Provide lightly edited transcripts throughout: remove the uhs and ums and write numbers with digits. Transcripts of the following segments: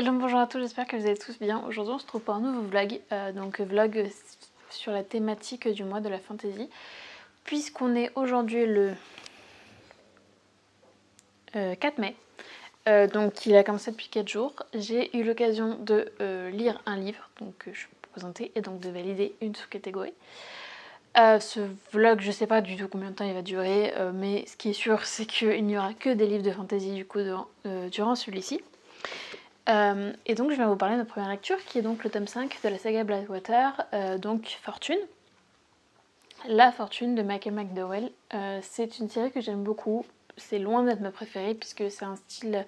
Hello, bonjour à tous, j'espère que vous allez tous bien. Aujourd'hui on se retrouve pour un nouveau vlog, vlog sur la thématique du mois de la fantasy. Puisqu'on est aujourd'hui le 4 mai, donc il a commencé depuis 4 jours, j'ai eu l'occasion de lire un livre que je vais vous présenter et donc de valider une sous-catégorie. Ce vlog, je sais pas du tout combien de temps il va durer, mais ce qui est sûr c'est qu'il n'y aura que des livres de fantasy du coup durant celui-ci. Et donc je vais vous parler de notre première lecture qui est donc le tome 5 de la saga Blackwater, donc Fortune. La Fortune de Michael McDowell. C'est une série que j'aime beaucoup, c'est loin d'être ma préférée puisque c'est un style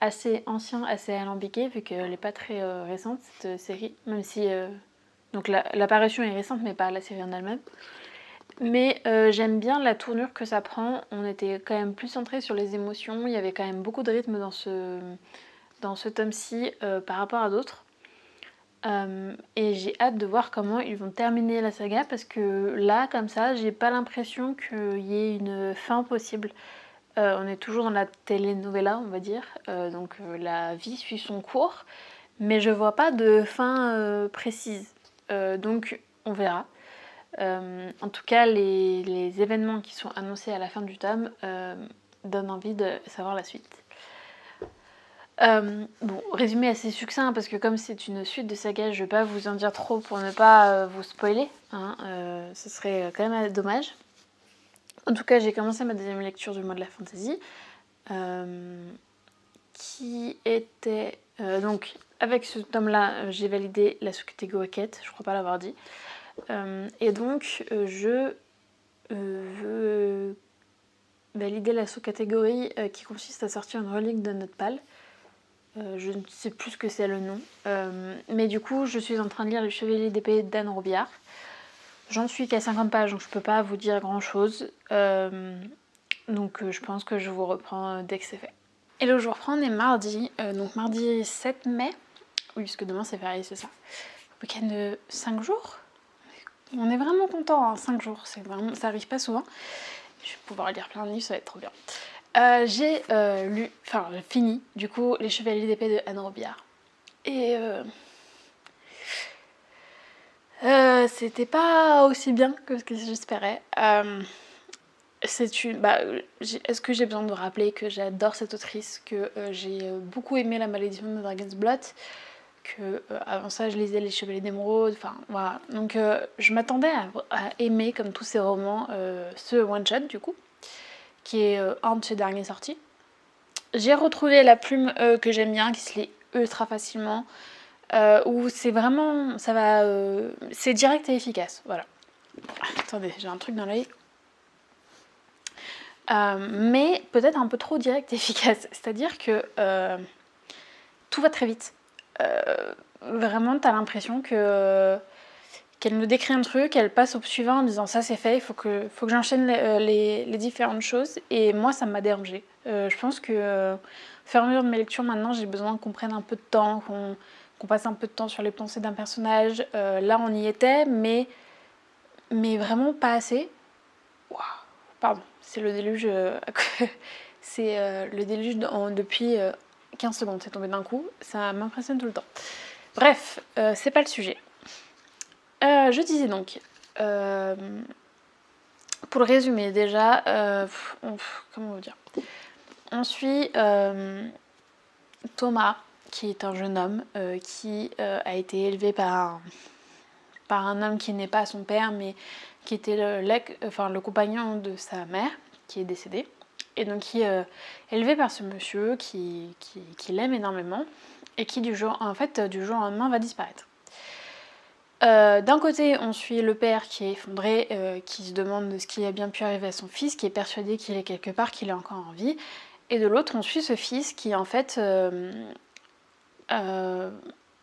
assez ancien, assez alambiqué vu qu'elle n'est pas très récente cette série, même si donc l'apparition est récente mais pas la série en elle-même. Mais j'aime bien la tournure que ça prend, on était quand même plus centré sur les émotions, il y avait quand même beaucoup de rythme dans ce tome-ci par rapport à d'autres. Et j'ai hâte de voir comment ils vont terminer la saga parce que là, comme ça, j'ai pas l'impression qu'il y ait une fin possible. On est toujours dans la telenovela, on va dire, donc la vie suit son cours, mais je vois pas de fin précise. Donc on verra. En tout cas, les événements qui sont annoncés à la fin du tome donnent envie de savoir la suite. Bon, résumé assez succinct parce que comme c'est une suite de saga, je vais pas vous en dire trop pour ne pas vous spoiler, hein, ce serait quand même dommage. En tout cas, j'ai commencé ma deuxième lecture du mois de la fantasy, qui était... donc, avec ce tome-là, j'ai validé la sous-catégorie quête, je crois pas l'avoir dit. Et donc, je veux valider la sous-catégorie qui consiste à sortir une relique de notre pal. Je ne sais plus ce que c'est le nom. Mais du coup, je suis en train de lire Le Chevalier d'épée d'Anne Robillard. J'en suis qu'à 50 pages, donc je peux pas vous dire grand-chose. Donc je pense que je vous reprends dès que c'est fait. Et là, je vous reprends, on est mardi. Donc mardi 7 mai. Oui, parce que demain c'est férié, c'est ça. Week-end de 5 jours. On est vraiment content, hein, 5 jours. Vraiment, ça arrive pas souvent. Je vais pouvoir lire plein de livres, ça va être trop bien. J'ai fini du coup Les Chevaliers d'épée de Anne Robillard. Et c'était pas aussi bien que ce que j'espérais. Est-ce que j'ai besoin de rappeler que j'adore cette autrice, que j'ai beaucoup aimé La Malédiction de Dragon's Blood, que avant ça je lisais Les Chevaliers d'Émeraude, enfin voilà. Donc je m'attendais à aimer, comme tous ces romans, ce one-shot du coup, qui est un de ses derniers sortis. J'ai retrouvé la plume que j'aime bien, qui se lit ultra facilement, où c'est vraiment, c'est direct et efficace, voilà. Attendez, j'ai un truc dans l'œil. Mais peut-être un peu trop direct et efficace, c'est-à-dire que tout va très vite. Vraiment, t'as l'impression qu'elle me décrit un truc, elle passe au suivant en disant ça c'est fait, il faut que j'enchaîne les différentes choses, et moi ça m'a dérangée. Je pense que au fur et à mesure de mes lectures maintenant, j'ai besoin qu'on prenne un peu de temps, qu'on passe un peu de temps sur les pensées d'un personnage. Là on y était, mais vraiment pas assez. Wow. Pardon, c'est le déluge. C'est le déluge depuis 15 secondes, c'est tombé d'un coup, ça m'impressionne tout le temps. Bref, c'est pas le sujet. Je disais donc, pour le résumer déjà, comment vous dire, on suit Thomas, qui est un jeune homme qui a été élevé par un homme qui n'est pas son père, mais qui était le compagnon de sa mère, qui est décédé, et donc qui est élevé par ce monsieur qui l'aime énormément, et qui du jour au lendemain va disparaître. D'un côté, on suit le père qui est effondré, qui se demande ce qui a bien pu arriver à son fils, qui est persuadé qu'il est quelque part, qu'il est encore en vie. Et de l'autre, on suit ce fils qui, en fait,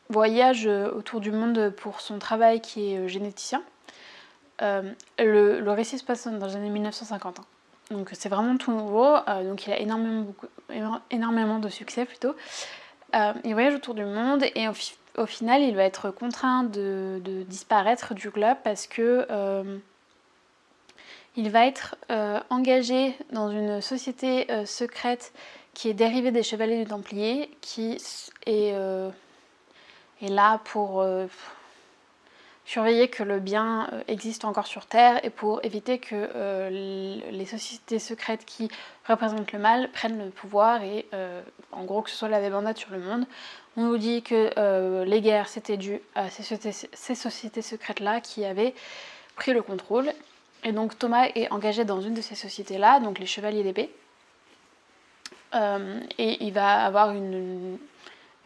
voyage autour du monde pour son travail, qui est généticien. Le récit se passe dans les années 1950. Hein. Donc c'est vraiment tout nouveau. Donc il a énormément de succès plutôt. Il voyage autour du monde et au final, il va être contraint de disparaître du globe parce que il va être engagé dans une société secrète qui est dérivé des Chevaliers du Templier, qui est là pour surveiller que le bien existe encore sur Terre et pour éviter que les sociétés secrètes qui représentent le mal prennent le pouvoir et en gros que ce soit la débandade sur le monde. On nous dit que les guerres c'était dû à ces sociétés secrètes-là qui avaient pris le contrôle. Et donc Thomas est engagé dans une de ces sociétés-là, donc les Chevaliers d'Épée. Et il va avoir une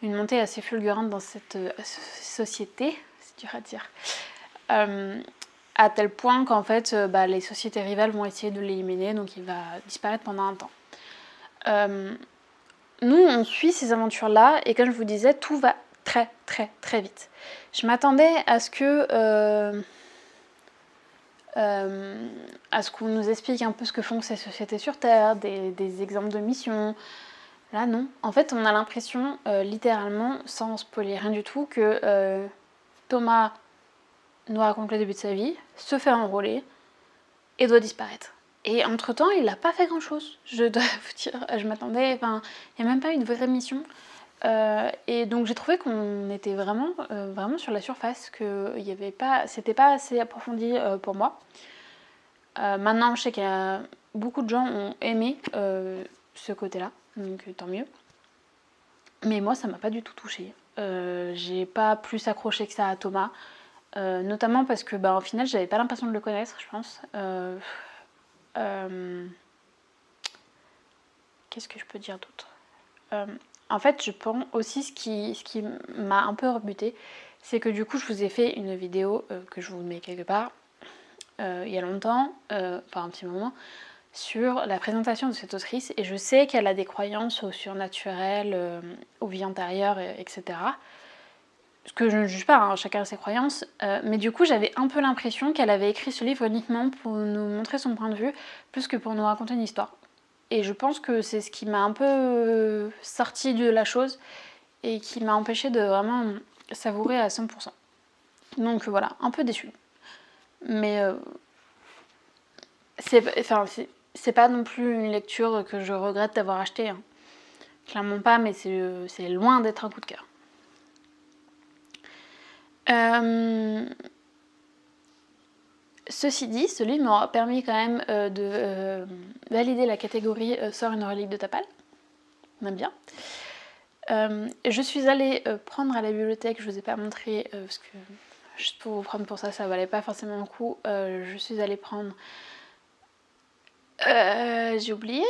montée assez fulgurante dans cette société, c'est dur à dire, à tel point qu'en fait les sociétés rivales vont essayer de l'éliminer, donc il va disparaître pendant un temps. Nous on suit ces aventures-là et comme je vous disais, tout va très très très vite. Je m'attendais à ce que qu'on nous explique un peu ce que font ces sociétés sur Terre, des exemples de missions. Là non, en fait on a l'impression littéralement, sans spoiler rien du tout, que Thomas nous raconte le début de sa vie, se fait enrôler et doit disparaître. Et entre temps il n'a pas fait grand chose, je dois vous dire, il n'y a même pas une vraie mission. Et donc j'ai trouvé qu'on était vraiment sur la surface, que c'était pas assez approfondi pour moi. Maintenant je sais qu'il y a beaucoup de gens ont aimé ce côté-là, donc tant mieux. Mais moi ça m'a pas du tout touchée. J'ai pas plus accroché que ça à Thomas, notamment parce que au final j'avais pas l'impression de le connaître, je pense. Qu'est-ce que je peux dire d'autre? En fait, je pense aussi ce qui m'a un peu rebutée, c'est que du coup, je vous ai fait une vidéo que je vous mets quelque part il y a longtemps, enfin un petit moment, sur la présentation de cette autrice. Et je sais qu'elle a des croyances au surnaturel, aux vies antérieures, etc. Ce que je ne juge pas, hein, chacun a ses croyances. Mais du coup, j'avais un peu l'impression qu'elle avait écrit ce livre uniquement pour nous montrer son point de vue, plus que pour nous raconter une histoire. Et je pense que c'est ce qui m'a un peu sorti de la chose et qui m'a empêché de vraiment savourer à 100%. Donc voilà, un peu déçue. Mais c'est pas non plus une lecture que je regrette d'avoir achetée. Hein. Clairement pas, mais c'est loin d'être un coup de cœur. Ceci dit, ce livre m'aura permis quand même de valider la catégorie Sors une relique de Tapal. On aime bien. Je suis allée prendre à la bibliothèque, je vous ai pas montré parce que juste pour vous prendre pour ça, ça valait pas forcément le coup. Je suis allée prendre. J'ai oublié.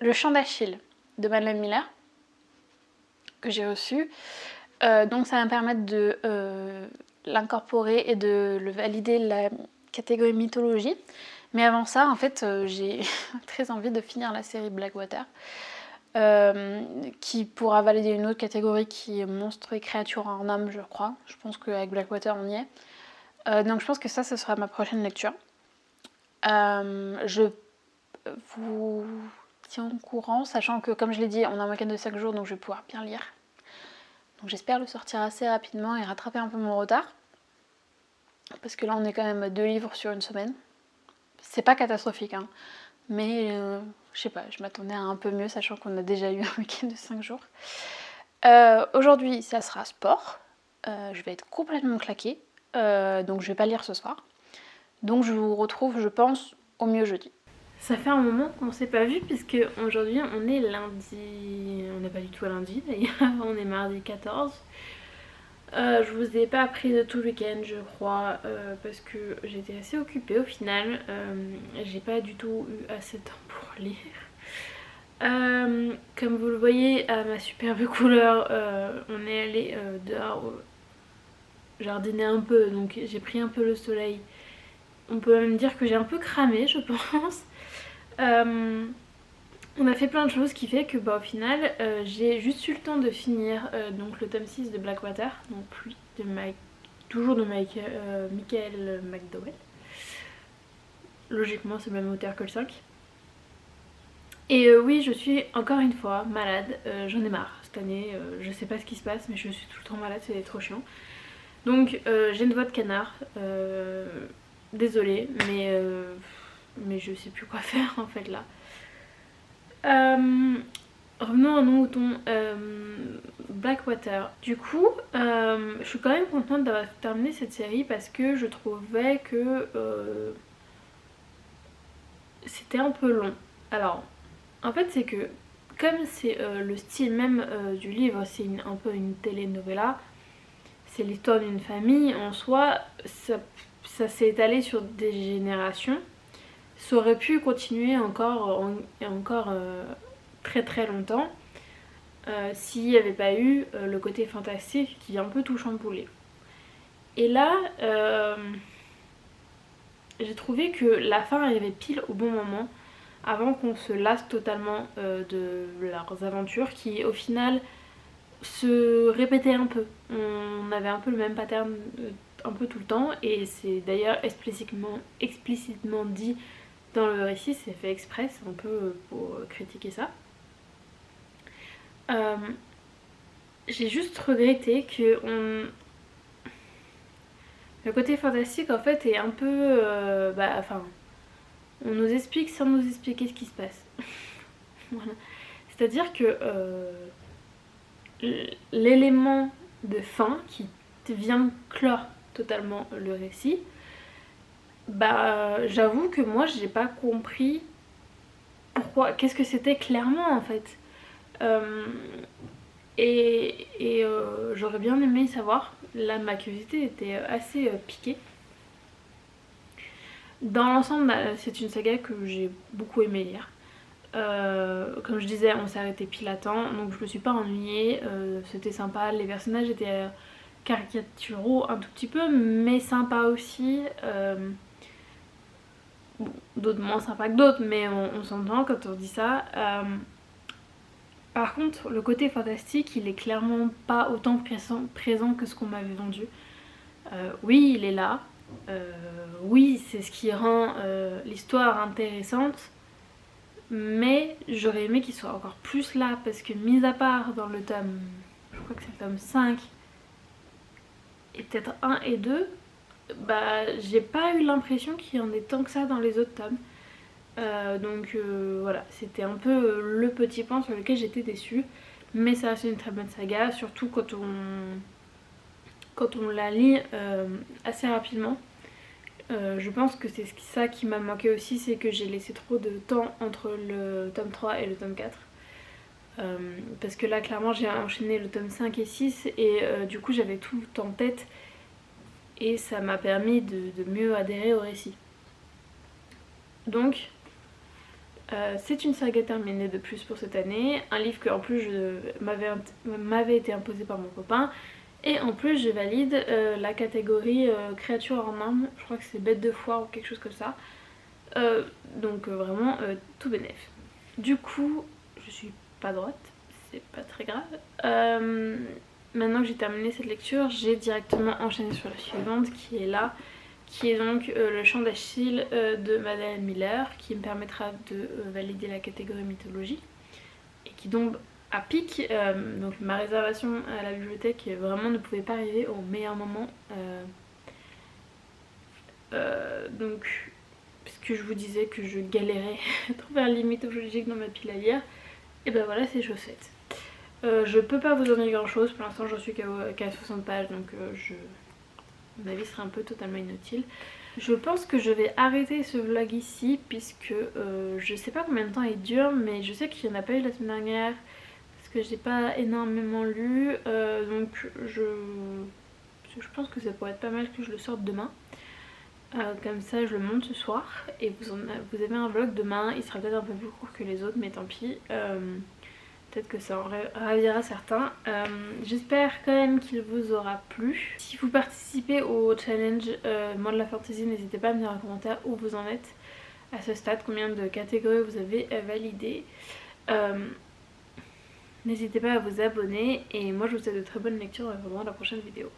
Le Chant d'Achille de Madeleine Miller que j'ai reçu. Donc ça va me permettre de l'incorporer et de le valider la catégorie mythologie. Mais avant ça, en fait, j'ai très envie de finir la série Blackwater, qui pourra valider une autre catégorie qui est monstres et créatures en âme, je crois. Je pense qu'avec Blackwater, on y est. Donc je pense que ça sera ma prochaine lecture. Je vous tiens au courant, sachant que, comme je l'ai dit, on a un week-end de 5 jours, donc je vais pouvoir bien lire. Donc j'espère le sortir assez rapidement et rattraper un peu mon retard. Parce que là, on est quand même 2 livres sur une semaine. C'est pas catastrophique, hein. Mais je sais pas, je m'attendais à un peu mieux, sachant qu'on a déjà eu un week-end de 5 jours. Aujourd'hui, ça sera sport. Je vais être complètement claquée. Donc je vais pas lire ce soir. Donc je vous retrouve, je pense, au mieux jeudi. Ça fait un moment qu'on s'est pas vu puisque aujourd'hui on est lundi, on n'est pas du tout à lundi d'ailleurs, on est mardi 14. Je vous ai pas appris de tout le week-end je crois parce que j'étais assez occupée au final, j'ai pas du tout eu assez de temps pour lire. Comme vous le voyez à ma superbe couleur, on est allé dehors jardiner un peu, donc j'ai pris un peu le soleil. On peut même dire que j'ai un peu cramé je pense. On a fait plein de choses qui fait que au final j'ai juste eu le temps de finir donc le tome 6 de Blackwater, donc lui de toujours de Michael McDowell. Logiquement c'est le même auteur que le 5. Et oui, je suis encore une fois malade, j'en ai marre cette année, je sais pas ce qui se passe mais je suis tout le temps malade, c'est trop chiant. Donc j'ai une voix de canard, désolée mais mais je sais plus quoi faire en fait là. Revenons à nos moutons. Blackwater. Du coup, je suis quand même contente d'avoir terminé cette série parce que je trouvais que c'était un peu long. Alors, en fait, c'est que comme c'est le style même du livre, c'est un peu une telenovela, c'est l'histoire d'une famille en soi, ça s'est étalé sur des générations. Ça aurait pu continuer encore très très longtemps s'il n'y avait pas eu le côté fantastique qui a un peu tout chamboulé. Et là, j'ai trouvé que la fin arrivait pile au bon moment, avant qu'on se lasse totalement de leurs aventures qui au final se répétaient un peu. On avait un peu le même pattern un peu tout le temps et c'est d'ailleurs explicitement dit dans le récit, c'est fait exprès, c'est un peu pour critiquer ça. J'ai juste regretté que le côté fantastique en fait est un peu... enfin, on nous explique sans nous expliquer ce qui se passe. Voilà. C'est-à-dire que l'élément de fin qui vient clore totalement le récit, bah j'avoue que moi j'ai pas compris pourquoi, qu'est-ce que c'était clairement en fait. J'aurais bien aimé savoir, là ma curiosité était assez piquée. Dans l'ensemble, bah, c'est une saga que j'ai beaucoup aimé lire. Comme je disais, on s'est arrêté pile à temps, donc je me suis pas ennuyée, c'était sympa, les personnages étaient caricaturaux un tout petit peu, mais sympas aussi. Bon, d'autres moins sympas que d'autres, mais on s'entend quand on dit ça. Par contre, le côté fantastique, il est clairement pas autant présent que ce qu'on m'avait vendu. Oui, il est là. Oui, c'est ce qui rend l'histoire intéressante. Mais j'aurais aimé qu'il soit encore plus là parce que mis à part dans le tome, je crois que c'est le tome 5 et peut-être 1 et 2, bah j'ai pas eu l'impression qu'il y en ait tant que ça dans les autres tomes. Voilà, c'était un peu le petit point sur lequel j'étais déçue. Mais ça reste une très bonne saga, surtout quand on la lit assez rapidement. Je pense que c'est ça qui m'a manqué aussi, c'est que j'ai laissé trop de temps entre le tome 3 et le tome 4. Parce que là clairement j'ai enchaîné le tome 5 et 6 et du coup j'avais tout en tête et ça m'a permis de mieux adhérer au récit. Donc c'est une saga terminée de plus pour cette année, un livre que en plus m'avait été imposé par mon copain. Et en plus je valide la catégorie créature en armes, je crois que c'est bête de foire ou quelque chose comme ça. Vraiment tout bénef. Du coup, je suis pas droite, c'est pas très grave. Maintenant que j'ai terminé cette lecture, j'ai directement enchaîné sur la suivante qui est là, qui est donc le chant d'Achille de Madeleine Miller, qui me permettra de valider la catégorie mythologie et qui tombe à pic, donc ma réservation à la bibliothèque vraiment ne pouvait pas arriver au meilleur moment. Donc, puisque je vous disais que je galérais à trouver un lit mythologique dans ma pile à lire, et ben voilà, c'est chose faite. Je peux pas vous en dire grand chose, pour l'instant j'en suis qu'à 60 pages, donc mon avis serait un peu totalement inutile. Je pense que je vais arrêter ce vlog ici, puisque je sais pas combien de temps il dure, mais je sais qu'il n'y en a pas eu la semaine dernière, que j'ai pas énormément lu, donc je pense que ça pourrait être pas mal que je le sorte demain. Comme ça je le monte ce soir et vous avez un vlog demain, il sera peut-être un peu plus court que les autres mais tant pis, peut-être que ça en ravira certains. J'espère quand même qu'il vous aura plu. Si vous participez au challenge Moi de la Fantasy, n'hésitez pas à me dire en commentaire où vous en êtes à ce stade, combien de catégories vous avez validées. N'hésitez pas à vous abonner et moi je vous souhaite de très bonnes lectures et vraiment à la prochaine vidéo.